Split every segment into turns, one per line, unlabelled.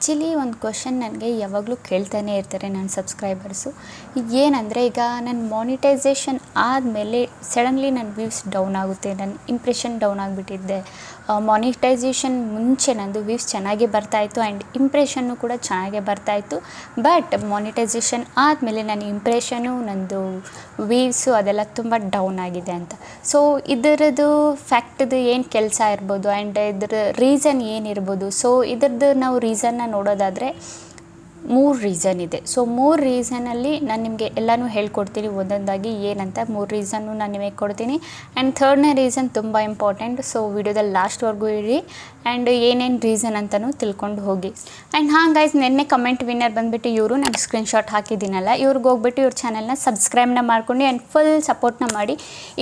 Actually ಒಂದು question ನನಗೆ ಯಾವಾಗಲೂ ಕೇಳ್ತಾನೆ ಇರ್ತಾರೆ ನನ್ನ ಸಬ್ಸ್ಕ್ರೈಬರ್ಸು. ಏನಂದರೆ, ಈಗ ನನ್ನ ಮಾನಿಟೈಸೇಷನ್ ಆದಮೇಲೆ ಸಡನ್ಲಿ ನನ್ನ ವ್ಯೂಸ್ ಡೌನ್ ಆಗುತ್ತೆ, ನನ್ನ ಇಂಪ್ರೆಷನ್ ಡೌನ್ ಆಗಿಬಿಟ್ಟಿದ್ದೆ. ಮಾನಿಟೈಸೇಷನ್ ಮುಂಚೆ ನಂದು ವ್ಯೂಸ್ ಚೆನ್ನಾಗೇ ಬರ್ತಾಯಿತ್ತು ಆ್ಯಂಡ್ ಇಂಪ್ರೆಷನ್ನು ಕೂಡ ಚೆನ್ನಾಗೇ ಬರ್ತಾಯಿತ್ತು. ಬಟ್ ಮಾನಿಟೈಸೇಷನ್ ಆದಮೇಲೆ ನನ್ನ ಇಂಪ್ರೆಷನು, ನಂದು ವ್ಯೂಸು ಅದೆಲ್ಲ ತುಂಬ ಡೌನ್ ಆಗಿದೆ ಅಂತ. ಸೊ ಇದರದ್ದು ಫ್ಯಾಕ್ಟ್ದು ಏನು ಕೆಲಸ ಇರ್ಬೋದು ಆ್ಯಂಡ್ ಇದ್ರ ರೀಸನ್ ಏನಿರ್ಬೋದು. ಸೊ ಇದ್ರದ್ದು ನಾವು ರೀಸನ್ನ ನೋಡೋದಾದರೆ 3 ರೀಸನ್ ಇದೆ. ಸೊ 3 ರೀಸನಲ್ಲಿ ನಾನು ನಿಮಗೆ ಎಲ್ಲನೂ ಹೇಳ್ಕೊಡ್ತೀನಿ ಒಂದೊಂದಾಗಿ ಏನಂತ. 3 ರೀಸನ್ನು ನಾನು ನಿಮಗೆ ಕೊಡ್ತೀನಿ ಆ್ಯಂಡ್ ಥರ್ಡ್ನೇ ರೀಸನ್ ತುಂಬ ಇಂಪಾರ್ಟೆಂಟ್. ಸೊ ವಿಡಿಯೋದಲ್ಲಿ ಲಾಸ್ಟ್ವರೆಗೂ ಇರಿ ಆ್ಯಂಡ್ ಏನೇನು ರೀಸನ್ ಅಂತಲೂ ತಿಳ್ಕೊಂಡು ಹೋಗಿ. ಆ್ಯಂಡ್ ಗೈಸ್, ನಿನ್ನೆ ಕಮೆಂಟ್ ವಿನ್ನರ್ ಬಂದುಬಿಟ್ಟು ಇವರು ನಾನು ಸ್ಕ್ರೀನ್ಶಾಟ್ ಹಾಕಿದ್ದೀನಲ್ಲ, ಇವ್ರಿಗೆ ಹೋಗ್ಬಿಟ್ಟು ಇವ್ರ ಚಾನಲ್ನ ಸಬ್ಸ್ಕ್ರೈಬ್ನ ಮಾಡ್ಕೊಂಡು ಆ್ಯಂಡ್ ಫುಲ್ ಸಪೋರ್ಟ್ನ ಮಾಡಿ.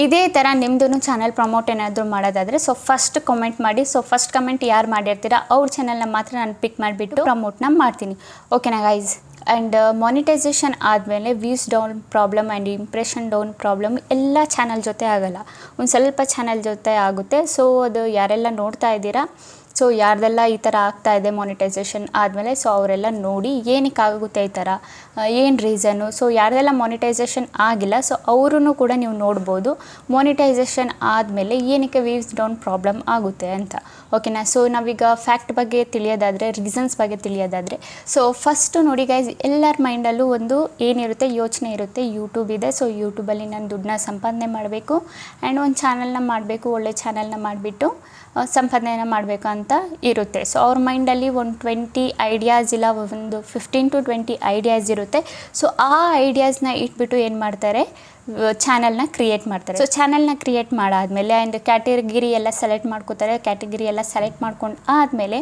ಇದೇ ಥರ ನಿಮ್ಮದು ಚಾನಲ್ ಪ್ರಮೋಟ್ ಏನಾದರೂ ಮಾಡೋದಾದರೆ ಸೊ ಫಸ್ಟ್ ಕಮೆಂಟ್ ಮಾಡಿ. ಸೊ ಫಸ್ಟ್ ಕಮೆಂಟ್ ಯಾರು ಮಾಡಿರ್ತೀರ ಅವ್ರ ಚಾನಲ್ನ ಮಾತ್ರ ನಾನು ಪಿಕ್ ಮಾಡಿಬಿಟ್ಟು ಪ್ರಮೋಟ್ನ ಮಾಡ್ತೀನಿ. ಓಕೆನಾ ಗೈಸ್? ಆ್ಯಂಡ್ ಮಾನಿಟೈಸೇಷನ್ ಆದಮೇಲೆ views down problem and impression down problem ಎಲ್ಲ ಚಾನಲ್ ಜೊತೆ ಆಗೋಲ್ಲ, ಒಂದು ಸ್ವಲ್ಪ ಚಾನಲ್ ಜೊತೆ ಆಗುತ್ತೆ. ಸೊ ಅದು ಯಾರೆಲ್ಲ ನೋಡ್ತಾ ಇದ್ದೀರಾ, ಸೊ ಯಾರ್ದೆಲ್ಲ ಈ ಥರ ಆಗ್ತಾಯಿದೆ ಮಾನಿಟೈಸೇಷನ್ ಆದಮೇಲೆ, ಸೊ ಅವರೆಲ್ಲ ನೋಡಿ ಏನಕ್ಕೆ ಆಗುತ್ತೆ ಈ ಥರ, ಏನು ರೀಸನ್ನು. ಸೊ ಯಾರ್ದೆಲ್ಲ ಮಾನಿಟೈಸೇಷನ್ ಆಗಿಲ್ಲ ಸೊ ಅವರೂ ಕೂಡ ನೀವು ನೋಡ್ಬೋದು ಮಾನಿಟೈಸೇಷನ್ ಆದಮೇಲೆ ಏನಕ್ಕೆ ವ್ಯೂಸ್ ಡೌನ್ ಪ್ರಾಬ್ಲಮ್ ಆಗುತ್ತೆ ಅಂತ. ಓಕೆನಾ? ಸೊ ನಾವೀಗ ಫ್ಯಾಕ್ಟ್ ಬಗ್ಗೆ ತಿಳಿಯೋದಾದರೆ, ರೀಸನ್ಸ್ ಬಗ್ಗೆ ತಿಳಿಯೋದಾದರೆ, ಸೊ ಫಸ್ಟು ನೋಡಿ ಗೈಸ್, ಎಲ್ಲರ ಮೈಂಡಲ್ಲೂ ಒಂದು ಏನಿರುತ್ತೆ, ಯೋಚನೆ ಇರುತ್ತೆ, ಯೂಟ್ಯೂಬ್ ಇದೆ, ಸೊ ಯೂಟ್ಯೂಬಲ್ಲಿ ನಾನು ದುಡ್ಡನ್ನ ಸಂಪಾದನೆ ಮಾಡಬೇಕು ಆ್ಯಂಡ್ ಒಂದು ಚಾನಲ್ನ ಮಾಡಬೇಕು, ಒಳ್ಳೆ ಚಾನಲ್ನ ಮಾಡಿಬಿಟ್ಟು ಸಂಪಾದನೆಯನ್ನು ಮಾಡಬೇಕು ಅಂತ ಇರುತ್ತೆ. ಸೊ ಅವ್ರ ಮೈಂಡಲ್ಲಿ ಒಂದು 20 ಐಡಿಯಾಸ್ ಇಲ್ಲ, ಒಂದು 15 to 20 ಐಡಿಯಾಸ್ ಇರುತ್ತೆ. ಸೊ ಆ ಐಡಿಯಾಸ್ನ ಇಟ್ಬಿಟ್ಟು ಏನು ಮಾಡ್ತಾರೆ, ಚಾನಲ್ನ ಕ್ರಿಯೇಟ್ ಮಾಡ್ತಾರೆ. ಸೊ ಚಾನಲ್ನ ಕ್ರಿಯೇಟ್ ಮಾಡಾದಮೇಲೆ ಆ್ಯಂಡ್ ಕ್ಯಾಟಗಿರಿ ಎಲ್ಲ ಸೆಲೆಕ್ಟ್ ಮಾಡ್ಕೋತಾರೆ. ಕ್ಯಾಟಗಿರಿ ಎಲ್ಲ ಸೆಲೆಕ್ಟ್ ಮಾಡ್ಕೊಂಡು ಆದಮೇಲೆ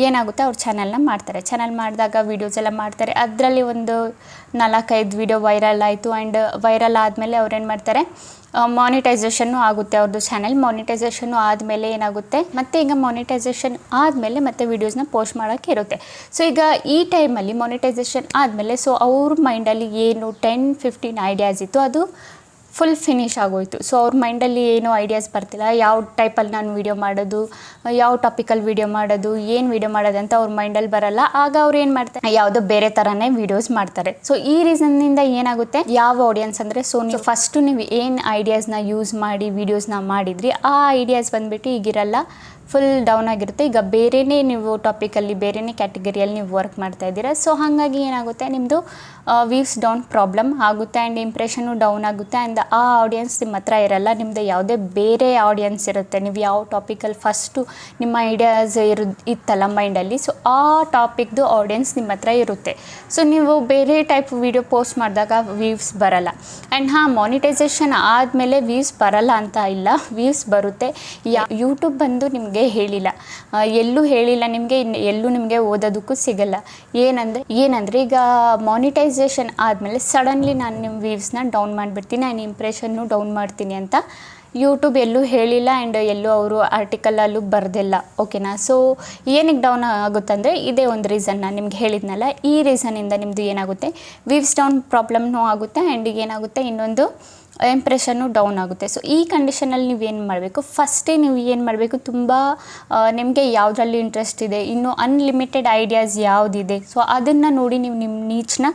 ಏನಾಗುತ್ತೆ, ಅವ್ರು ಚಾನಲ್ನ ಮಾಡ್ತಾರೆ. ಚಾನಲ್ ಮಾಡಿದಾಗ ವೀಡಿಯೋಸ್ ಎಲ್ಲ ಮಾಡ್ತಾರೆ. ಅದರಲ್ಲಿ ಒಂದು 4-5 ವೀಡಿಯೋ ವೈರಲ್ ಆಯಿತು ಆ್ಯಂಡ್ ವೈರಲ್ ಆದಮೇಲೆ ಅವ್ರೇನು ಮಾಡ್ತಾರೆ, ಮಾನಿಟೈಸೇಷನ್ನು ಆಗುತ್ತೆ ಅವ್ರದ್ದು ಚಾನಲ್. ಮಾನಿಟೈಸೇಷನ್ನು ಆದಮೇಲೆ ಏನಾಗುತ್ತೆ, ಮತ್ತು ಈಗ ಮಾನಿಟೈಸೇಷನ್ ಆದಮೇಲೆ ಮತ್ತೆ ವೀಡಿಯೋಸ್ನ ಪೋಸ್ಟ್ ಮಾಡೋಕ್ಕೆ ಇರುತ್ತೆ. ಸೊ ಈಗ ಈ ಟೈಮಲ್ಲಿ ಮಾನಿಟೈಸೇಷನ್ ಆದಮೇಲೆ ಸೊ ಅವ್ರ ಮೈಂಡಲ್ಲಿ ಏನು 10-15 ಐಡಿಯಾಸ್ ಇತ್ತು ಅದು ಫುಲ್ ಫಿನಿಶ್ ಆಗೋಯಿತು. ಸೊ ಅವ್ರ ಮೈಂಡಲ್ಲಿ ಏನೂ ಐಡಿಯಾಸ್ ಬರ್ತಿಲ್ಲ, ಯಾವ ಟೈಪಲ್ಲಿ ನಾನು ವೀಡಿಯೋ ಮಾಡೋದು, ಯಾವ ಟಾಪಿಕಲ್ಲಿ ವೀಡಿಯೋ ಮಾಡೋದು, ಏನು ವೀಡಿಯೋ ಮಾಡೋದಂತ ಅವ್ರ ಮೈಂಡಲ್ಲಿ ಬರಲ್ಲ. ಆಗ ಅವ್ರು ಏನು ಮಾಡ್ತಾರೆ, ಯಾವುದೋ ಬೇರೆ ಥರನೇ ವೀಡಿಯೋಸ್ ಮಾಡ್ತಾರೆ. ಸೊ ಈ ರೀಸನ್ನಿಂದ ಏನಾಗುತ್ತೆ, ಯಾವ ಆಡಿಯನ್ಸ್ ಅಂದರೆ, ಸೊ ನೀವು ಫಸ್ಟು ನೀವು ಏನು ಐಡಿಯಾಸ್ನ ಯೂಸ್ ಮಾಡಿ ವೀಡಿಯೋಸ್ನ ಮಾಡಿದ್ರಿ ಆ ಐಡಿಯಾಸ್ ಬಂದುಬಿಟ್ಟು ಈಗಿರಲ್ಲ, ಫುಲ್ ಡೌನ್ ಆಗಿರುತ್ತೆ. ಈಗ ಬೇರೆಯೇ ನೀವು ಟಾಪಿಕಲ್ಲಿ ಬೇರೆಯೇ ಕ್ಯಾಟಗರಿಯಲ್ಲಿ ನೀವು ವರ್ಕ್ ಮಾಡ್ತಾ ಇದ್ದೀರಾ. ಸೊ ಹಾಗಾಗಿ ಏನಾಗುತ್ತೆ, ನಿಮ್ಮದು ವ್ಯೂಸ್ ಡೌನ್ ಪ್ರಾಬ್ಲಮ್ ಆಗುತ್ತೆ ಆ್ಯಂಡ್ ಇಂಪ್ರೆಷನ್ನು ಡೌನ್ ಆಗುತ್ತೆ ಆ್ಯಂಡ್ ಆ ಆಡಿಯನ್ಸ್ ನಿಮ್ಮ ಹತ್ರ ಇರಲ್ಲ, ನಿಮ್ಮದು ಯಾವುದೇ ಬೇರೆ ಆಡಿಯನ್ಸ್ ಇರುತ್ತೆ. ನೀವು ಯಾವ ಟಾಪಿಕಲ್ಲಿ ಫಸ್ಟು ನಿಮ್ಮ ಐಡಿಯಾಸ್ ಇತ್ತಲ್ಲ ಮೈಂಡಲ್ಲಿ, ಸೊ ಆ ಟಾಪಿಕ್ದು ಆಡಿಯನ್ಸ್ ನಿಮ್ಮ ಹತ್ರ ಇರುತ್ತೆ. ಸೊ ನೀವು ಬೇರೆ ಟೈಪ್ ವೀಡಿಯೋ ಪೋಸ್ಟ್ ಮಾಡಿದಾಗ ವ್ಯೂಸ್ ಬರಲ್ಲ. ಆ್ಯಂಡ್ ಮಾನಿಟೈಸೇಷನ್ ಆದಮೇಲೆ ವ್ಯೂಸ್ ಬರಲ್ಲ ಅಂತ ಇಲ್ಲ, ವ್ಯೂಸ್ ಬರುತ್ತೆ. ಯೂಟ್ಯೂಬ್ ಬಂದು ನಿಮಗೆ ಹೇಳಿಲ್ಲ, ಎಲ್ಲೂ ಹೇಳಿಲ್ಲ ನಿಮಗೆ, ಎಲ್ಲೂ ನಿಮಗೆ ಓದೋದಕ್ಕೂ ಸಿಗಲ್ಲ. ಏನಂದರೆ ಈಗ ಮಾನಿಟೈಸೇಷನ್ ಆದಮೇಲೆ ಸಡನ್ಲಿ ನಾನು ನಿಮ್ಮ ವ್ಯೂಸ್ನ ಡೌನ್ ಮಾಡಿಬಿಡ್ತೀನಿ, ನಾನು ಇಂಪ್ರೆಷನ್ನು ಡೌನ್ ಮಾಡ್ತೀನಿ ಅಂತ ಯೂಟ್ಯೂಬ್ ಎಲ್ಲೂ ಹೇಳಿಲ್ಲ ಆ್ಯಂಡ್ ಎಲ್ಲೂ ಅವರು ಆರ್ಟಿಕಲಲ್ಲೂ ಬರೆದಿಲ್ಲ. ಓಕೆನಾ? ಸೊ ಏನಕ್ಕೆ ಡೌನ್ ಆಗುತ್ತಂದರೆ ಇದೇ ಒಂದು ರೀಸನ್ ನಾನು ನಿಮ್ಗೆ ಹೇಳಿದ್ನಲ್ಲ, ಈ ರೀಸನಿಂದ ನಿಮ್ಮದು ಏನಾಗುತ್ತೆ, ವ್ಯೂಸ್ ಡೌನ್ ಪ್ರಾಬ್ಲಮ್ನೂ ಆಗುತ್ತೆ ಆ್ಯಂಡ್ ಏನಾಗುತ್ತೆ, ಇನ್ನೊಂದು ಇಂಪ್ರೆಷನ್ನು ಡೌನ್ ಆಗುತ್ತೆ. ಸೊ ಈ ಕಂಡೀಷನಲ್ಲಿ ನೀವೇನು ಮಾಡಬೇಕು, ಫಸ್ಟೇ ನೀವು ಏನು ಮಾಡಬೇಕು, ತುಂಬ ನಿಮಗೆ ಯಾವುದರಲ್ಲಿ ಇಂಟ್ರೆಸ್ಟ್ ಇದೆ, ಇನ್ನೂ ಅನ್ಲಿಮಿಟೆಡ್ ಐಡಿಯಾಸ್ ಯಾವುದಿದೆ, ಸೊ ಅದನ್ನು ನೋಡಿ ನೀವು ನಿಮ್ಮ ನೀಚ್ನ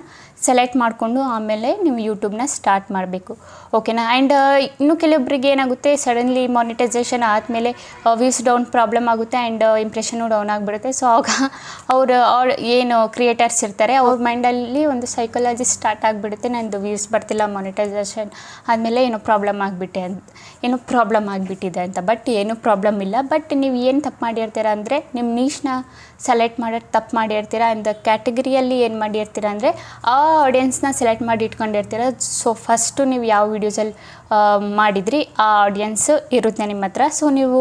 ಸೆಲೆಕ್ಟ್ ಮಾಡಿಕೊಂಡು ಆಮೇಲೆ ನೀವು ಯೂಟ್ಯೂಬ್ನ ಸ್ಟಾರ್ಟ್ ಮಾಡಬೇಕು. ಓಕೆನಾ? ಆ್ಯಂಡ್ ಇನ್ನೂ ಕೆಲವೊಬ್ಬರಿಗೆ ಏನಾಗುತ್ತೆ, ಸಡನ್ಲಿ ಮಾನಿಟೈಸೇಷನ್ ಆದಮೇಲೆ ವ್ಯೂಸ್ ಡೌನ್ ಪ್ರಾಬ್ಲಮ್ ಆಗುತ್ತೆ ಆ್ಯಂಡ್ ಇಂಪ್ರೆಷನ್ನು ಡೌನ್ ಆಗಿಬಿಡುತ್ತೆ. ಸೊ ಆಗ ಅವರು ಏನು ಕ್ರಿಯೇಟರ್ಸ್ ಇರ್ತಾರೆ ಅವ್ರ ಮೈಂಡಲ್ಲಿ ಒಂದು ಸೈಕಾಲಜಿ ಸ್ಟಾರ್ಟ್ ಆಗಿಬಿಡುತ್ತೆ, ನಂದು ವ್ಯೂಸ್ ಬರ್ತಿಲ್ಲ, ಮಾನಿಟೈಸೇಷನ್ ಆದಮೇಲೆ ಏನೋ ಪ್ರಾಬ್ಲಮ್ ಆಗಿಬಿಟ್ಟಿದೆ ಅಂತ. ಬಟ್ ಏನೂ ಪ್ರಾಬ್ಲಮ್ ಇಲ್ಲ. ಬಟ್ ನೀವು ಏನು ತಪ್ಪು ಮಾಡಿರ್ತೀರ ಅಂದರೆ, ನಿಮ್ಮ ನೀಶ್ನ ಸೆಲೆಕ್ಟ್ ಮಾಡೋದು ತಪ್ಪು ಮಾಡಿರ್ತೀರ ಆ್ಯಂಡ್ ಕ್ಯಾಟಗರಿಯಲ್ಲಿ ಏನು ಮಾಡಿರ್ತೀರ ಅಂದರೆ ಆ ಆಡಿಯನ್ಸ್ನ ಸೆಲೆಕ್ಟ್ ಮಾಡಿ ಇಟ್ಕೊಂಡಿರ್ತೀರ. ಸೊ ಫಸ್ಟು ನೀವು ಯಾವ ವೀಡಿಯೋಸಲ್ಲಿ ಮಾಡಿದ್ರಿ ಆ ಆಡಿಯನ್ಸು ಇರುತ್ತೆ ನಿಮ್ಮ ಹತ್ರ. ಸೊ ನೀವು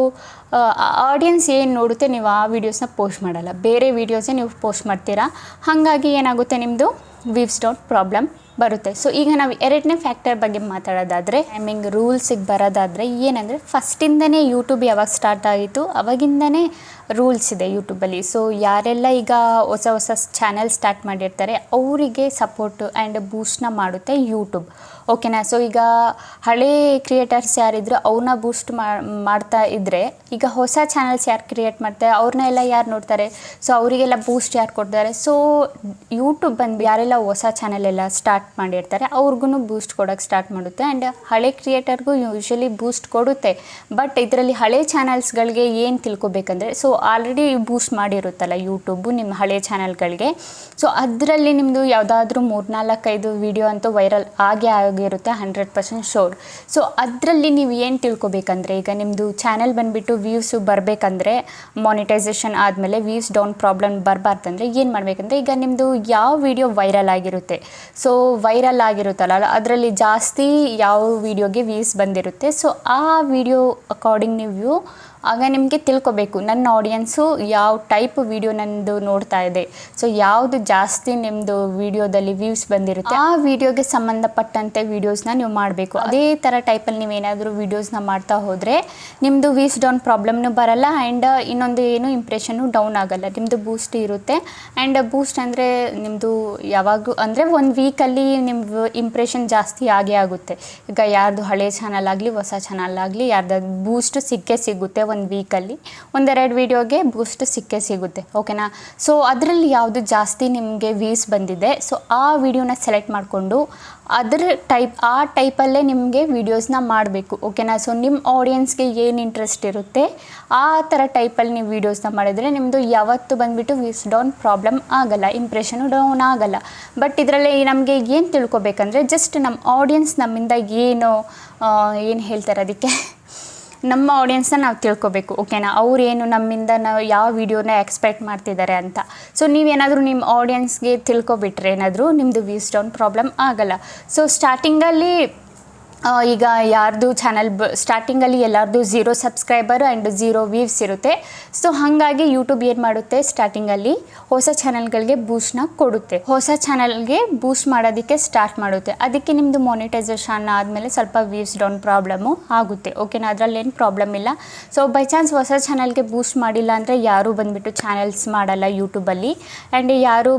ಆಡಿಯನ್ಸ್ ಏನು ನೋಡುತ್ತೆ ನೀವು ಆ ವೀಡಿಯೋಸ್ನ ಪೋಸ್ಟ್ ಮಾಡಲ್ಲ, ಬೇರೆ ವೀಡಿಯೋಸೇ ನೀವು ಪೋಸ್ಟ್ ಮಾಡ್ತೀರಾ. ಹಾಗಾಗಿ ಏನಾಗುತ್ತೆ, ನಿಮ್ಮದು ವ್ಯೂಸ್ ಡೌನ್ ಪ್ರಾಬ್ಲಮ್ ಬರುತ್ತೆ. ಸೊ ಈಗ ನಾವು ಎರಡನೇ ಫ್ಯಾಕ್ಟರ್ ಬಗ್ಗೆ ಮಾತಾಡೋದಾದರೆ ಟೈಮಿಂಗ್ ರೂಲ್ಸಿಗೆ ಬರೋದಾದರೆ ಏನಂದರೆ ಫಸ್ಟಿಂದನೇ ಯೂಟ್ಯೂಬ್ ಯಾವಾಗ ಸ್ಟಾರ್ಟ್ ಆಗಿತ್ತು ಅವಾಗಿಂದನೇ ರೂಲ್ಸ್ ಇದೆ ಯೂಟ್ಯೂಬಲ್ಲಿ. ಸೊ ಯಾರೆಲ್ಲ ಈಗ ಹೊಸ ಹೊಸ ಚಾನೆಲ್ ಸ್ಟಾರ್ಟ್ ಮಾಡಿರ್ತಾರೆ ಅವರಿಗೆ ಸಪೋರ್ಟು ಆ್ಯಂಡ್ ಬೂಸ್ಟ್ನ ಮಾಡುತ್ತೆ ಯೂಟ್ಯೂಬ್, ಓಕೆನಾ. ಸೊ ಈಗ ಹಳೇ ಕ್ರಿಯೇಟರ್ಸ್ ಯಾರಿದ್ರು ಅವ್ರನ್ನ ಬೂಸ್ಟ್ ಮಾಡ್ತಾ ಇದ್ದರೆ ಈಗ ಹೊಸ ಚಾನಲ್ಸ್ ಯಾರು ಕ್ರಿಯೇಟ್ ಮಾಡ್ತಾರೆ ಅವ್ರನ್ನೆಲ್ಲ ಯಾರು ನೋಡ್ತಾರೆ, ಸೊ ಅವರಿಗೆಲ್ಲ ಬೂಸ್ಟ್ ಯಾರು ಕೊಡ್ತಾರೆ. ಸೊ ಯೂಟ್ಯೂಬ್ ಬಂದು ಯಾರೆಲ್ಲ ಹೊಸ ಚಾನಲ್ ಎಲ್ಲ ಸ್ಟಾರ್ಟ್ ಮಾಡಿರ್ತಾರೆ ಅವ್ರಿಗೂ ಬೂಸ್ಟ್ ಕೊಡೋಕ್ಕೆ ಸ್ಟಾರ್ಟ್ ಮಾಡುತ್ತೆ. ಆ್ಯಂಡ್ ಹಳೆ ಕ್ರಿಯೇಟರ್ಗೂ ಯೂಶ್ವಲಿ ಬೂಸ್ಟ್ ಕೊಡುತ್ತೆ. ಬಟ್ ಇದರಲ್ಲಿ ಹಳೆ ಚಾನಲ್ಸ್ಗಳಿಗೆ ಏನು ತಿಳ್ಕೊಬೇಕಂದ್ರೆ, ಸೊ ಆಲ್ರೆಡಿ ಬೂಸ್ಟ್ ಮಾಡಿರುತ್ತಲ್ಲ ಯೂಟ್ಯೂಬು ನಿಮ್ಮ ಹಳೆ ಚಾನಲ್ಗಳಿಗೆ, ಸೊ ಅದರಲ್ಲಿ ನಿಮ್ಮದು ಯಾವುದಾದ್ರೂ 3-4-5 ವೀಡಿಯೋ ಅಂತೂ ವೈರಲ್ ಆಗಿರುತ್ತೆ 100% ಶೋರ್. ಸೊ ಅದರಲ್ಲಿ ನೀವು ಏನು ತಿಳ್ಕೊಬೇಕಂದ್ರೆ, ಈಗ ನಿಮ್ಮದು ಚಾನಲ್ ಬಂದುಬಿಟ್ಟು ವ್ಯೂಸು ಬರಬೇಕಂದ್ರೆ ಮಾನಿಟೈಸೇಷನ್ ಆದಮೇಲೆ ವ್ಯೂಸ್ ಡೌನ್ ಪ್ರಾಬ್ಲಮ್ ಬರಬಾರ್ದಂದ್ರೆ ಏನು ಮಾಡಬೇಕಂದ್ರೆ, ಈಗ ನಿಮ್ಮದು ಯಾವ ವಿಡಿಯೋ ವೈರಲ್ ಆಗಿರುತ್ತೆ, ಸೊ ವೈರಲ್ ಆಗಿರುತ್ತಲ್ಲ ಅದರಲ್ಲಿ ಜಾಸ್ತಿ ಯಾವ ವಿಡಿಯೋಗೆ ವ್ಯೂಸ್ ಬಂದಿರುತ್ತೆ, ಸೊ ಆ ವಿಡಿಯೋ ಅಕಾರ್ಡಿಂಗ್ ನೀವು ಆಗ ನಿಮಗೆ ತಿಳ್ಕೊಬೇಕು ನನ್ನ ಆಡಿಯನ್ಸು ಯಾವ ಟೈಪ್ ವಿಡಿಯೋ ನನ್ನದು ನೋಡ್ತಾ ಇದೆ, ಸೊ ಯಾವುದು ಜಾಸ್ತಿ ನಿಮ್ಮದು ವಿಡಿಯೋದಲ್ಲಿ ವ್ಯೂಸ್ ಬಂದಿರುತ್ತೆ ಆ ವಿಡಿಯೋಗೆ ಸಂಬಂಧಪಟ್ಟಂತೆ ವೀಡಿಯೋಸ್ನ ನೀವು ಮಾಡಬೇಕು. ಅದೇ ಥರ ಟೈಪಲ್ಲಿ ನೀವೇನಾದರೂ ವೀಡಿಯೋಸ್ನ ಮಾಡ್ತಾ ಹೋದರೆ ನಿಮ್ಮದು ವ್ಯೂಸ್ ಡೌನ್ ಪ್ರಾಬ್ಲಮ್ನೂ ಬರಲ್ಲ. ಆ್ಯಂಡ್ ಇನ್ನೊಂದು ಏನು ಇಂಪ್ರೆಷನ್ನು ಡೌನ್ ಆಗೋಲ್ಲ, ನಿಮ್ಮದು ಬೂಸ್ಟ್ ಇರುತ್ತೆ. ಆ್ಯಂಡ್ ಬೂಸ್ಟ್ ಅಂದರೆ ನಿಮ್ಮದು ಯಾವಾಗಲೂ ಅಂದರೆ ಒಂದು ವೀಕಲ್ಲಿ ನಿಮ್ಮದು ಇಂಪ್ರೆಷನ್ ಜಾಸ್ತಿ ಆಗೇ ಆಗುತ್ತೆ. ಈಗ ಯಾರ್ದು ಹಳೆ ಚಾನಲ್ ಆಗಲಿ ಹೊಸ ಚಾನಲ್ ಆಗಲಿ ಯಾರ್ದಾದ್ರು ಬೂಸ್ಟ್ ಸಿಕ್ಕೇ ಸಿಗುತ್ತೆ, ಒಂದು ವೀಕಲ್ಲಿ 1-2 ವೀಡಿಯೋಗೆ ಬೂಸ್ಟ್ ಸಿಕ್ಕೇ ಸಿಗುತ್ತೆ, ಓಕೆನಾ. ಸೊ ಅದರಲ್ಲಿ ಯಾವುದು ಜಾಸ್ತಿ ನಿಮಗೆ ವ್ಯೂಸ್ ಬಂದಿದೆ, ಸೊ ಆ ವಿಡಿಯೋನ ಸೆಲೆಕ್ಟ್ ಮಾಡಿಕೊಂಡು ಆ ಟೈಪಲ್ಲೇ ನಿಮಗೆ ವೀಡಿಯೋಸ್ನ ಮಾಡಬೇಕು, ಓಕೆನಾ. ಸೊ ನಿಮ್ಮ ಆಡಿಯನ್ಸ್ಗೆ ಏನು ಇಂಟ್ರೆಸ್ಟ್ ಇರುತ್ತೆ ಆ ಥರ ಟೈಪಲ್ಲಿ ನೀವು ವೀಡಿಯೋಸ್ನ ಮಾಡಿದರೆ ನಿಮ್ಮದು ಯಾವತ್ತು ಬಂದುಬಿಟ್ಟು ವ್ಯೂಸ್ ಡೌನ್ ಪ್ರಾಬ್ಲಮ್ ಆಗೋಲ್ಲ, ಇಂಪ್ರೆಷನು ಡೌನ್ ಆಗೋಲ್ಲ. ಬಟ್ ಇದರಲ್ಲಿ ನಮಗೆ ಏನು ತಿಳ್ಕೊಬೇಕಂದ್ರೆ ಜಸ್ಟ್ ನಮ್ಮ ಆಡಿಯನ್ಸ್ ನಮ್ಮಿಂದ ಏನು ಹೇಳ್ತಾರೆ ಅದಕ್ಕೆ ನಮ್ಮ ಆಡಿಯನ್ಸ್ನ ನಾವು ತಿಳ್ಕೊಬೇಕು, ಓಕೆನಾ. ಅವರೇನು ನಮ್ಮಿಂದ ನಾವು ಯಾವ ವಿಡಿಯೋನ ಎಕ್ಸ್ಪೆಕ್ಟ್ ಮಾಡ್ತಿದ್ದಾರೆ ಅಂತ. ಸೊ ನೀವೇನಾದರೂ ನಿಮ್ಮ ಆಡಿಯನ್ಸ್ಗೆ ತಿಳ್ಕೊಬಿಟ್ರೆ ಏನಾದರೂ ನಿಮ್ಮದು ವ್ಯೂಸ್ ಡೌನ್ ಪ್ರಾಬ್ಲಮ್ ಆಗೋಲ್ಲ. ಸೊ ಸ್ಟಾರ್ಟಿಂಗಲ್ಲಿ ಈಗ ಯಾರ್ದು ಚಾನಲ್ ಸ್ಟಾರ್ಟಿಂಗಲ್ಲಿ ಎಲ್ಲರದು 0 ಸಬ್ಸ್ಕ್ರೈಬರ್ ಆ್ಯಂಡ್ 0 ವ್ಯೂವ್ಸ್ ಇರುತ್ತೆ. ಸೊ ಹಾಗಾಗಿ ಯೂಟ್ಯೂಬ್ ಏನು ಮಾಡುತ್ತೆ, ಸ್ಟಾರ್ಟಿಂಗಲ್ಲಿ ಹೊಸ ಚಾನಲ್ಗಳಿಗೆ ಬೂಸ್ಟ್ನ ಕೊಡುತ್ತೆ, ಹೊಸ ಚಾನಲ್ಗೆ ಬೂಸ್ಟ್ ಮಾಡೋದಕ್ಕೆ ಸ್ಟಾರ್ಟ್ ಮಾಡುತ್ತೆ. ಅದಕ್ಕೆ ನಿಮ್ಮದು ಮಾನಿಟೈಸೇಷನ್ ಆದಮೇಲೆ ಸ್ವಲ್ಪ ವ್ಯೂಸ್ ಡೌನ್ ಪ್ರಾಬ್ಲಮ್ಮು ಆಗುತ್ತೆ, ಓಕೆನಾ. ಅದರಲ್ಲಿ ಏನು ಪ್ರಾಬ್ಲಮ್ ಇಲ್ಲ. ಸೊ ಬೈ ಚಾನ್ಸ್ ಹೊಸ ಚಾನಲ್ಗೆ ಬೂಸ್ಟ್ ಮಾಡಿಲ್ಲ ಅಂದರೆ ಯಾರೂ ಬಂದುಬಿಟ್ಟು ಚಾನಲ್ಸ್ ಮಾಡಲ್ಲ ಯೂಟ್ಯೂಬಲ್ಲಿ, ಆ್ಯಂಡ್ ಯಾರೂ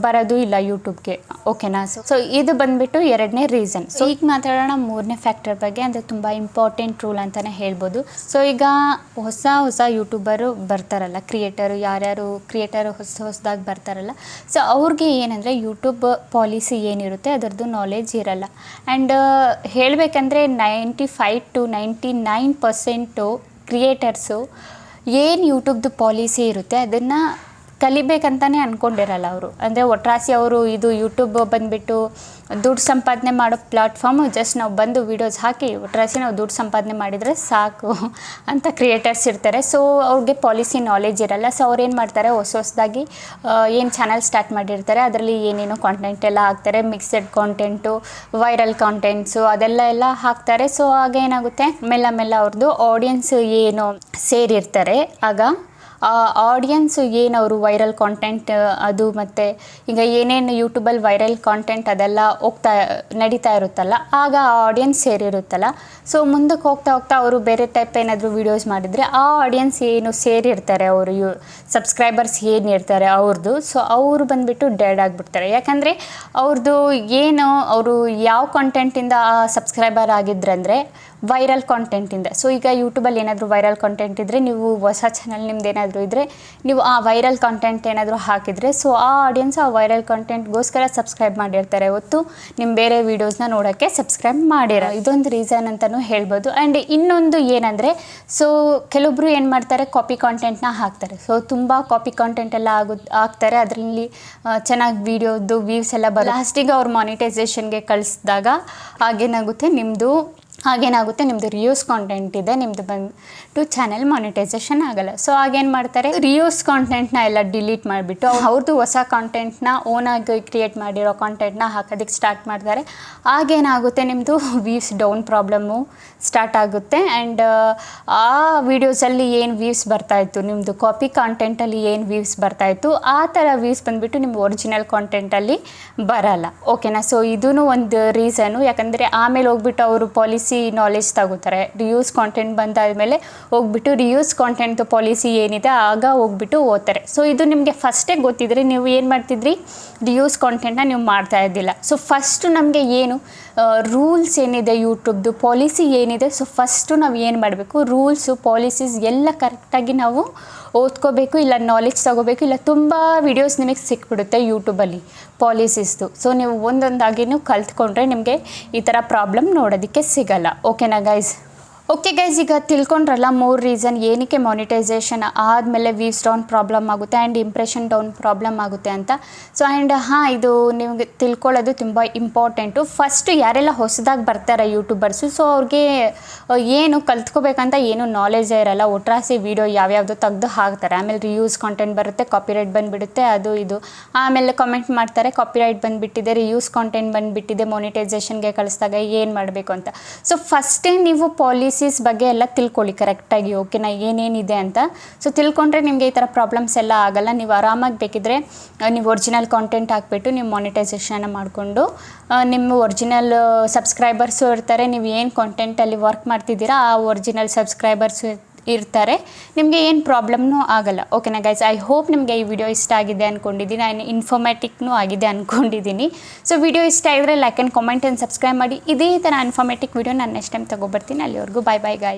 ಬರೋದು ಇಲ್ಲ ಯೂಟ್ಯೂಬ್ಗೆ, ಓಕೆನಾ. ಸೊ ಇದು ಬಂದುಬಿಟ್ಟು ಎರಡನೇ ರೀಸನ್. ಸೊ ಈಗ ಮಾತಾಡೋಣ ಮೂರನೇ ಫ್ಯಾಕ್ಟರ್ ಬಗ್ಗೆ, ಅಂದರೆ ತುಂಬ ಇಂಪಾರ್ಟೆಂಟ್ ರೂಲ್ ಅಂತಲೇ ಹೇಳ್ಬೋದು. ಸೊ ಈಗ ಹೊಸ ಯೂಟ್ಯೂಬರು ಬರ್ತಾರಲ್ಲ, ಯಾರ್ಯಾರು ಕ್ರಿಯೇಟರು ಹೊಸದಾಗಿ ಬರ್ತಾರಲ್ಲ, ಸೊ ಅವ್ರಿಗೆ ಏನಂದರೆ ಯೂಟ್ಯೂಬ್ ಪಾಲಿಸಿ ಏನಿರುತ್ತೆ ಅದರದ್ದು ನಾಲೆಜ್ ಇರಲ್ಲ. ಆ್ಯಂಡ್ ಹೇಳಬೇಕಂದ್ರೆ 95-99% ಕ್ರಿಯೇಟರ್ಸು ಏನು ಯೂಟ್ಯೂಬ್ದು ಪಾಲಿಸಿ ಇರುತ್ತೆ ಅದನ್ನು ಕಲಿಬೇಕಂತಲೇ ಅಂದ್ಕೊಂಡಿರಲ್ಲ ಅವರು. ಅಂದರೆ ಒಟ್ರಾಸಿ ಅವರು ಇದು ಯೂಟ್ಯೂಬ್ ಬಂದುಬಿಟ್ಟು ದುಡ್ಡು ಸಂಪಾದನೆ ಮಾಡೋ ಪ್ಲಾಟ್ಫಾರ್ಮು, ಜಸ್ಟ್ ನಾವು ಬಂದು ವೀಡಿಯೋಸ್ ಹಾಕಿ ಒಟ್ರಾಸಿ ನಾವು ದುಡ್ಡು ಸಂಪಾದನೆ ಮಾಡಿದರೆ ಸಾಕು ಅಂತ ಕ್ರಿಯೇಟರ್ಸ್ ಇರ್ತಾರೆ. ಸೊ ಅವ್ರಿಗೆ ಪಾಲಿಸಿ ನಾಲೆಜ್ ಇರಲ್ಲ. ಸೊ ಅವ್ರೇನು ಮಾಡ್ತಾರೆ, ಹೊಸದಾಗಿ ಏನು ಚಾನಲ್ ಸ್ಟಾರ್ಟ್ ಮಾಡಿರ್ತಾರೆ ಅದರಲ್ಲಿ ಏನೇನೋ ಕಾಂಟೆಂಟ್ ಎಲ್ಲ ಹಾಕ್ತಾರೆ, ಮಿಕ್ಸೆಡ್ ಕಾಂಟೆಂಟು, ವೈರಲ್ ಕಾಂಟೆಂಟ್ಸು ಅದೆಲ್ಲ ಹಾಕ್ತಾರೆ. ಸೊ ಆಗ ಏನಾಗುತ್ತೆ, ಮೆಲ್ಲ ಅವ್ರದ್ದು ಆಡಿಯನ್ಸ್ ಏನು ಸೇರಿರ್ತಾರೆ ಆಗ ಆ ಆಡಿಯನ್ಸು ಏನವರು ವೈರಲ್ ಕಾಂಟೆಂಟ್ ಅದು ಮತ್ತು ಈಗ ಏನೇನು ಯೂಟ್ಯೂಬಲ್ಲಿ ವೈರಲ್ ಕಾಂಟೆಂಟ್ ಅದೆಲ್ಲ ನಡೀತಾ ಇರುತ್ತಲ್ಲ, ಆಗ ಆ ಆಡಿಯನ್ಸ್ ಸೇರಿರುತ್ತಲ್ಲ. ಸೊ ಮುಂದಕ್ಕೆ ಹೋಗ್ತಾ ಅವರು ಬೇರೆ ಟೈಪ್ ಏನಾದರೂ ವೀಡಿಯೋಸ್ ಮಾಡಿದರೆ ಆ ಆಡಿಯನ್ಸ್ ಏನು ಸೇರಿರ್ತಾರೆ ಅವರು ಸಬ್ಸ್ಕ್ರೈಬರ್ಸ್ ಏನಿರ್ತಾರೆ ಅವ್ರದ್ದು, ಸೊ ಅವರು ಬಂದುಬಿಟ್ಟು ಡೆಡ್ ಆಗಿಬಿಡ್ತಾರೆ. ಯಾಕಂದರೆ ಅವ್ರದ್ದು ಏನು ಅವರು ಯಾವ ಕಾಂಟೆಂಟಿಂದ ಸಬ್ಸ್ಕ್ರೈಬರ್ ಆಗಿದ್ರಂದರೆ ವೈರಲ್ ಕಾಂಟೆಂಟಿಂದ. ಸೊ ಈಗ ಯೂಟ್ಯೂಬಲ್ಲಿ ಏನಾದರೂ ವೈರಲ್ ಕಾಂಟೆಂಟ್ ಇದ್ದರೆ, ನೀವು ಹೊಸ ಚಾನಲ್ ನಿಮ್ದು ಏನಾದರೂ ಇದ್ದರೆ ನೀವು ಆ ವೈರಲ್ ಕಾಂಟೆಂಟ್ ಏನಾದರೂ ಹಾಕಿದರೆ, ಸೊ ಆ ಆಡಿಯನ್ಸ್ ಆ ವೈರಲ್ ಕಾಂಟೆಂಟ್ಗೋಸ್ಕರ ಸಬ್ಸ್ಕ್ರೈಬ್ ಮಾಡಿರ್ತಾರೆ ಹೊತ್ತು ನಿಮ್ಮ ಬೇರೆ ವೀಡಿಯೋಸ್ನ ನೋಡೋಕ್ಕೆ ಸಬ್ಸ್ಕ್ರೈಬ್ ಮಾಡಿರೋ ಇದೊಂದು ರೀಸನ್ ಅಂತಲೂ ಹೇಳ್ಬೋದು. ಆ್ಯಂಡ್ ಇನ್ನೊಂದು ಏನಂದರೆ, ಸೊ ಕೆಲವೊಬ್ರು ಏನು ಮಾಡ್ತಾರೆ, ಕಾಪಿ ಕಾಂಟೆಂಟ್ನ ಹಾಕ್ತಾರೆ. ಸೊ ತುಂಬ ಕಾಪಿ ಕಾಂಟೆಂಟ್ ಎಲ್ಲ ಹಾಕ್ತಾರೆ, ಅದರಲ್ಲಿ ಚೆನ್ನಾಗಿ ವೀಡಿಯೋದು ವ್ಯೂಸ್ ಎಲ್ಲ ಲಾಸ್ಟಿಗೆ ಅವ್ರು ಮಾನಿಟೈಸೇಷನ್ಗೆ ಕಳಿಸಿದಾಗ ಆಗೇನಾಗುತ್ತೆ, ನಿಮ್ಮದು ಆಗೇನಾಗುತ್ತೆ ನಿಮ್ಮದು ರಿಯೂಸ್ ಕಾಂಟೆಂಟ್ ಇದೆ ನಿಮ್ಮದು ಬಂದು ಚಾನೆಲ್ ಮಾನಿಟೈಸೇಷನ್ ಆಗಲ್ಲ. ಸೊ ಆಗೇನು ಮಾಡ್ತಾರೆ, ರಿಯೂಸ್ ಕಾಂಟೆಂಟ್ನ ಎಲ್ಲ ಡಿಲೀಟ್ ಮಾಡಿಬಿಟ್ಟು ಅವ್ರದ್ದು ಹೊಸ ಕಾಂಟೆಂಟ್ನ ಓನಾಗಿ ಕ್ರಿಯೇಟ್ ಮಾಡಿರೋ ಕಾಂಟೆಂಟ್ನ ಹಾಕೋದಕ್ಕೆ ಸ್ಟಾರ್ಟ್ ಮಾಡ್ತಾರೆ. ಆಗೇನಾಗುತ್ತೆ ನಿಮ್ಮದು ವ್ಯೂಸ್ ಡೌನ್ ಪ್ರಾಬ್ಲಮ್ಮು ಸ್ಟಾರ್ಟ್ ಆಗುತ್ತೆ. ಆ್ಯಂಡ್ ಆ ವೀಡಿಯೋಸಲ್ಲಿ ಏನು ವ್ಯೂಸ್ ಬರ್ತಾಯಿತ್ತು, ನಿಮ್ಮದು ಕಾಪಿ ಕಾಂಟೆಂಟಲ್ಲಿ ಏನು ವ್ಯೂಸ್ ಬರ್ತಾಯಿತ್ತು ಆ ಥರ ವ್ಯೂಸ್ ಬಂದುಬಿಟ್ಟು ನಿಮ್ಮ ಒರಿಜಿನಲ್ ಕಾಂಟೆಂಟಲ್ಲಿ ಬರಲ್ಲ. ಓಕೆನಾ. ಸೊ ಇದೂ ಒಂದು ರೀಸನು. ಯಾಕಂದರೆ ಆಮೇಲೆ ಹೋಗ್ಬಿಟ್ಟು ಅವರು ಪಾಲಿಸಿ ನಾಲೆಜ್ ತಗೋತಾರೆ. ರಿಯೂಸ್ ಕಾಂಟೆಂಟ್ ಬಂದಾದಮೇಲೆ ಹೋಗ್ಬಿಟ್ಟು ರಿಯೂಸ್ ಕಾಂಟೆಂಟ್ದು ಪಾಲಿಸಿ ಏನಿದೆ ಆಗ ಹೋಗ್ಬಿಟ್ಟು ಓದ್ತಾರೆ. ಸೊ ಇದು ನಿಮಗೆ ಫಸ್ಟೇ ಗೊತ್ತಿದ್ರೆ ನೀವು ಏನು ಮಾಡ್ತಿದ್ರಿ, ರಿಯೂಸ್ ಕಾಂಟೆಂಟ್ನ ನೀವು ಮಾಡ್ತಾ ಇದ್ದಿಲ್ಲ. ಸೊ ಫಸ್ಟು ನಮಗೆ ಏನು ರೂಲ್ಸ್ ಏನಿದೆ, ಯೂಟ್ಯೂಬ್ದು ಪಾಲಿಸಿ ಏನಿದೆ, ಸೊ ಫಸ್ಟು ನಾವು ಏನು ಮಾಡಬೇಕು, ರೂಲ್ಸು ಪಾಲಿಸೀಸ್ ಎಲ್ಲ ಕರೆಕ್ಟಾಗಿ ನಾವು ಓದ್ಕೋಬೇಕು, ಇಲ್ಲ ನಾಲೆಜ್ ತಗೋಬೇಕು. ಇಲ್ಲ ತುಂಬ ವಿಡಿಯೋಸ್ ನಿಮಗೆ ಸಿಕ್ಬಿಡುತ್ತೆ ಯೂಟ್ಯೂಬಲ್ಲಿ ಪಾಲಿಸೀಸ್ದು. ಸೊ ನೀವು ಒಂದೊಂದಾಗಿನೂ ಕಲ್ತ್ಕೊಂಡ್ರೆ ನಿಮಗೆ ಈ ಥರ ಪ್ರಾಬ್ಲಮ್ ನೋಡೋದಕ್ಕೆ ಸಿಗಲ್ಲ. ಓಕೆನಾ ಗೈಸ್. ಓಕೆ ಗೈಸ್, ಈಗ ತಿಳ್ಕೊಂಡ್ರಲ್ಲ 3 ರೀಸನ್ ಏನಕ್ಕೆ ಮಾನಿಟೈಸೇಷನ್ ಆದಮೇಲೆ ವ್ಯೂಸ್ ಡೌನ್ ಪ್ರಾಬ್ಲಮ್ ಆಗುತ್ತೆ ಆ್ಯಂಡ್ ಇಂಪ್ರೆಷನ್ ಡೌನ್ ಪ್ರಾಬ್ಲಮ್ ಆಗುತ್ತೆ ಅಂತ. ಸೊ ಆ್ಯಂಡ್ ಇದು ನಿಮಗೆ ತಿಳ್ಕೊಳ್ಳೋದು ತುಂಬ ಇಂಪಾರ್ಟೆಂಟು. ಫಸ್ಟು ಯಾರೆಲ್ಲ ಹೊಸದಾಗಿ ಬರ್ತಾರೆ ಯೂಟ್ಯೂಬರ್ಸು, ಸೊ ಅವ್ರಿಗೆ ಏನು ಕಲ್ತ್ಕೋಬೇಕಂತ ಏನು ನಾಲೆಜೇ ಇರಲ್ಲ. ಒಟ್ರಾಸಿ ವೀಡಿಯೋ ಯಾವ್ಯಾವುದು ತೆಗೆದು ಹಾಕ್ತಾರೆ. ಆಮೇಲೆ ರಿಯೂಸ್ ಕಾಂಟೆಂಟ್ ಬರುತ್ತೆ, ಕಾಪಿರೈಟ್ ಬಂದುಬಿಡುತ್ತೆ, ಅದು ಇದು. ಆಮೇಲೆ ಕಮೆಂಟ್ ಮಾಡ್ತಾರೆ ಕಾಪಿರೈಟ್ ಬಂದುಬಿಟ್ಟಿದೆ, ರಿಯೂಸ್ ಕಾಂಟೆಂಟ್ ಬಂದುಬಿಟ್ಟಿದೆ, ಮಾನಿಟೈಸೇಷನ್ಗೆ ಕಳಿಸಿದಾಗ ಏನು ಮಾಡಬೇಕು ಅಂತ. ಸೊ ಫಸ್ಟೇ ನೀವು ಪಾಲಿಸೀಸ್ ಬಗ್ಗೆ ಎಲ್ಲ ತಿಳ್ಕೊಳ್ಳಿ ಕರೆಕ್ಟಾಗಿ. ಓಕೆನಾ, ಏನೇನಿದೆ ಅಂತ. ಸೊ ತಿಳ್ಕೊಂಡ್ರೆ ನಿಮಗೆ ಈ ಥರ ಪ್ರಾಬ್ಲಮ್ಸ್ ಎಲ್ಲ ಆಗಲ್ಲ. ನೀವು ಆರಾಮಾಗಿ ಬೇಕಿದ್ರೆ ನೀವು ಒರಿಜಿನಲ್ ಕಾಂಟೆಂಟ್ ಹಾಕ್ಬಿಟ್ಟು ನೀವು ಮಾನಿಟೈಸೇಷನ್ ಮಾಡಿಕೊಂಡು ನಿಮ್ಮ ಒರಿಜಿನಲ್ ಸಬ್ಸ್ಕ್ರೈಬರ್ಸು ಇರ್ತಾರೆ. ನೀವು ಏನು ಕಾಂಟೆಂಟಲ್ಲಿ ವರ್ಕ್ ಮಾಡ್ತಿದ್ದೀರಾ ಆ ಒರಿಜಿನಲ್ ಸಬ್ಸ್ಕ್ರೈಬರ್ಸು ಇರ್ತಾರೆ. ನಿಮಗೆ ಏನು ಪ್ರಾಬ್ಲಮ್ನೂ ಆಗಲ್ಲ. ಓಕೆನಾ ಗೈಸ್, ಐ ಹೋಪ್ ನಿಮಗೆ ಈ ವಿಡಿಯೋ ಇಷ್ಟ ಆಗಿದೆ ಅಂದ್ಕೊಂಡಿದ್ದೀನಿ. ನಾನು ಇನ್ಫಾರ್ಮೇಟಿಕ್ನೂ ಆಗಿದೆ ಅಂದ್ಕೊಂಡಿದ್ದೀನಿ. ಸೊ ವಿಡಿಯೋ ಇಷ್ಟ ಆಗಿದ್ರೆ like and comment and subscribe ಮಾಡಿ. ಇದೇ ಥರ ಇನ್ಫಾರ್ಮೇಟಿಕ್ ವಿಡಿಯೋ ನಾನು ನೆಕ್ಸ್ಟ್ ಟೈಮ್ ತೊಗೊಬರ್ತೀನಿ. ಅಲ್ಲಿವರೆಗೂ ಬಾಯ್ ಬಾಯ್ ಗಾಯ್ಸ್.